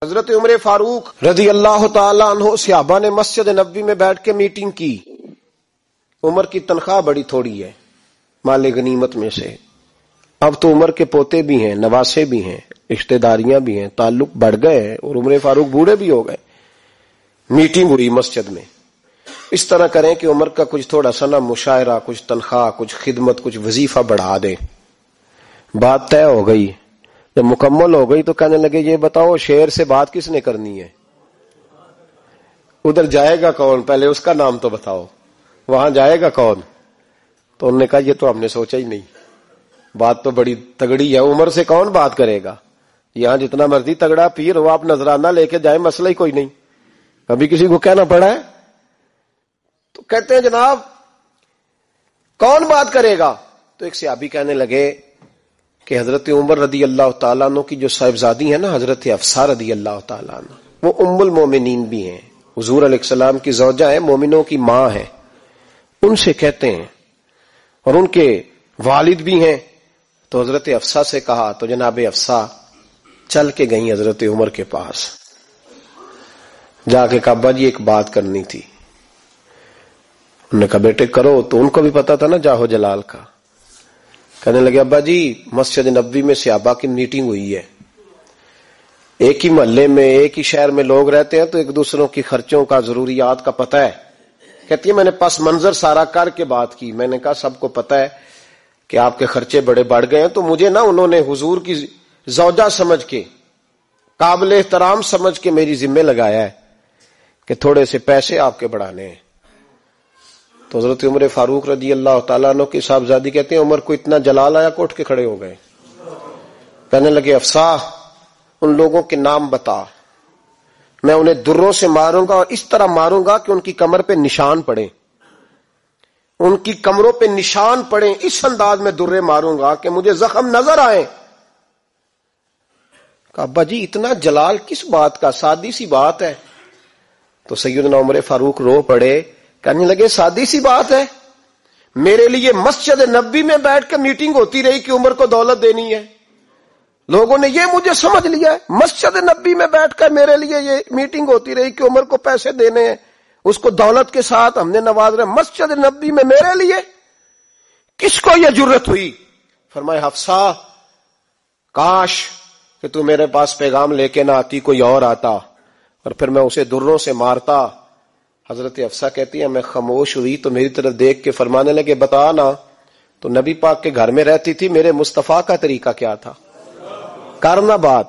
حضرت عمر فاروق رضی اللہ تعالی عنہ صحابہ نے مسجد نبوی میں بیٹھ کے میٹنگ کی. عمر کی تنخواہ بڑی تھوڑی ہے مال غنیمت میں سے. اب تو عمر کے پوتے بھی ہیں، نواسے بھی ہیں، رشتہ داریاں بھی ہیں، تعلق بڑھ گئے ہیں اور عمر فاروق بوڑھے بھی ہو گئے. میٹنگ ہوئی مسجد میں. اس طرح کریں کہ عمر کا کچھ تھوڑا سا نا مشاعرہ، کچھ تنخواہ، کچھ خدمت، کچھ وظیفہ بڑھا دیں. بات طے ہو گئی. جب مکمل ہو گئی تو کہنے لگے یہ بتاؤ شیر سے بات کس نے کرنی ہے؟ ادھر جائے گا کون؟ پہلے اس کا نام تو بتاؤ. وہاں جائے گا کون؟ تو انہوں نے کہا یہ تو ہم نے سوچا ہی نہیں. بات تو بڑی تگڑی ہے، عمر سے کون بات کرے گا؟ یہاں جتنا مرضی تگڑا پیر ہو، آپ نذرانہ لے کے جائیں، مسئلہ ہی کوئی نہیں. کبھی کسی کو کہنا پڑا ہے؟ تو کہتے ہیں جناب کون بات کرے گا؟ تو ایک صحابی کہنے لگے کہ حضرت عمر رضی اللہ تعالیٰ عنہ کی جو صاحبزادی ہے نا حضرت حفصہ رضی اللہ تعالیٰ عنہ، وہ ام المومنین بھی ہیں، حضور علیہ السلام کی زوجہ ہیں، مومنوں کی ماں ہیں. ان سے کہتے ہیں اور ان کے والد بھی ہیں. تو حضرت حفصہ سے کہا تو جناب حفصہ چل کے گئیں حضرت عمر کے پاس. جا کے کہا ابا جی ایک بات کرنی تھی. انہوں نے کہا بیٹے کرو. تو ان کو بھی پتا تھا نا جاہو جلال کا. کہنے لگے ابا جی مسجد نبوی میں صحابہ کی میٹنگ ہوئی ہے. ایک ہی محلے میں ایک ہی شہر میں لوگ رہتے ہیں تو ایک دوسروں کی خرچوں کا ضروریات کا پتہ ہے. کہتی ہے میں نے پس منظر سارا کر کے بات کی. میں نے کہا سب کو پتہ ہے کہ آپ کے خرچے بڑے بڑھ گئے ہیں، تو مجھے نا انہوں نے حضور کی زوجہ سمجھ کے، قابل احترام سمجھ کے میری ذمہ لگایا ہے کہ تھوڑے سے پیسے آپ کے بڑھانے ہیں. تو حضرت عمر فاروق رضی اللہ تعالیٰ عنہ کی صاحبزادی کہتے ہیں عمر کو اتنا جلال آیا کہ اٹھ کے کھڑے ہو گئے. کہنے لگے حفصہ ان لوگوں کے نام بتا، میں انہیں دروں سے ماروں گا اور اس طرح ماروں گا کہ ان کی کمر پہ نشان پڑے، ان کی کمروں پہ نشان پڑے. اس انداز میں درے ماروں گا کہ مجھے زخم نظر آئے. کہا ابا جی اتنا جلال کس بات کا؟ سادی سی بات ہے. تو سیدنا عمر فاروق رو پڑے. کہنے لگے سادی سی بات ہے؟ میرے لیے مسجد نبوی میں بیٹھ کے میٹنگ ہوتی رہی کہ عمر کو دولت دینی ہے. لوگوں نے یہ مجھے سمجھ لیا ہے. مسجد نبوی میں بیٹھ کر میرے لیے یہ میٹنگ ہوتی رہی کہ عمر کو پیسے دینے ہیں، اس کو دولت کے ساتھ ہم نے نواز رہے. مسجد نبوی میں میرے لیے کس کو یہ جرت ہوئی؟ فرمایا حفصہ کاش کہ تو میرے پاس پیغام لے کے نہ آتی، کوئی اور آتا اور پھر میں اسے دروں سے مارتا. حضرت حفصہ کہتی ہے میں خاموش ہوئی تو میری طرف دیکھ کے فرمانے لگے بتا نا تو نبی پاک کے گھر میں رہتی تھی، میرے مصطفیٰ کا طریقہ کیا تھا؟ کرنا بات.